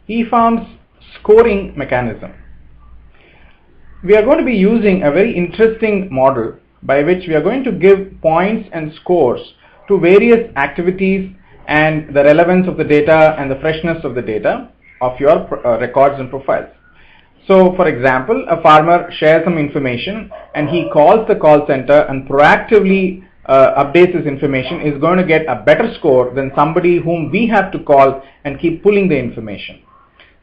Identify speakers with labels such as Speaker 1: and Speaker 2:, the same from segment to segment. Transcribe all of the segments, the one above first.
Speaker 1: eFarm's scoring mechanism. We are going to be using a very interesting model by which we are going to give points and scores to various activities and the relevance of the data and the freshness of the data of your records and profiles. So for example, a farmer shares some information and he calls the call center and proactively updates his information, is going to get a better score than somebody whom we have to call and keep pulling the information.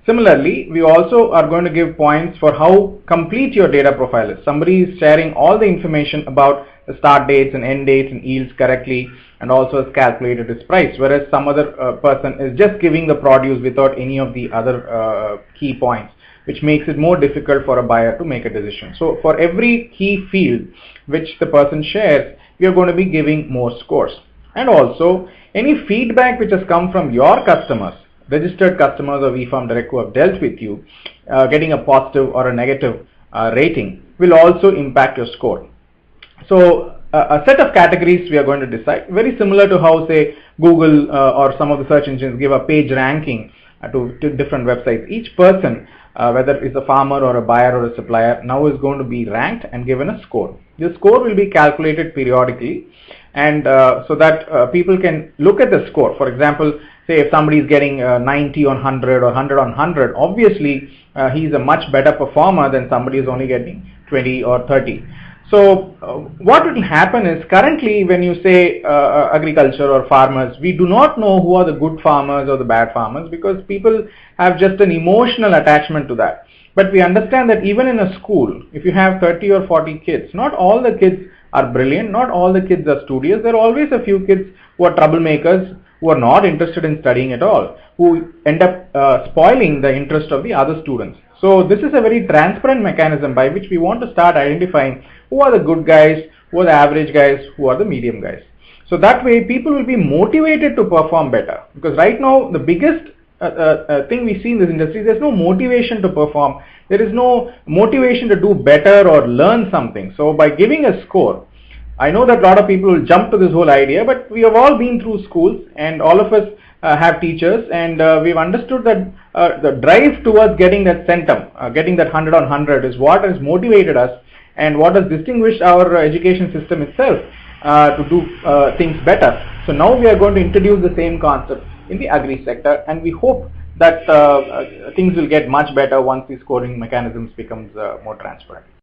Speaker 1: Similarly, we also are going to give points for how complete your data profile is. Somebody is sharing all the information about the start dates and end dates and yields correctly, and also has calculated his price, whereas some other person is just giving the produce without any of the other key points, which makes it more difficult for a buyer to make a decision. So for every key field which the person shares, we are going to be giving more scores. And also any feedback which has come from your customers, registered customers of eFarm Direct who have dealt with you, getting a positive or a negative rating will also impact your score. So a set of categories we are going to decide, very similar to how say Google or some of the search engines give a page ranking to different websites. Each person, whether it's a farmer or a buyer or a supplier, now is going to be ranked and given a score. This score will be calculated periodically, and so that people can look at the score. For example, say if somebody is getting 90 on 100 or 100 on 100, obviously he's a much better performer than somebody who's only getting 20 or 30. So what will happen is, currently when you say agriculture or farmers, we do not know who are the good farmers or the bad farmers, because people have just an emotional attachment to that. But we understand that even in a school, if you have 30 or 40 kids, not all the kids are brilliant, not all the kids are studious. There are always a few kids who are troublemakers, who are not interested in studying at all, who end up spoiling the interest of the other students. So this is a very transparent mechanism by which we want to start identifying who are the good guys, who are the average guys, who are the medium guys. So that way people will be motivated to perform better, because right now the biggest thing we see in this industry, there's no motivation to perform. There is no motivation to do better or learn something. So by giving a score, I know that a lot of people will jump to this whole idea, but we have all been through schools, and all of us have teachers, and we've understood that the drive towards getting that centum, getting that 100 on 100 is what has motivated us and what has distinguished our education system itself to do things better. So now we are going to introduce the same concept in the agri sector, and we hope that things will get much better once the scoring mechanisms becomes more transparent.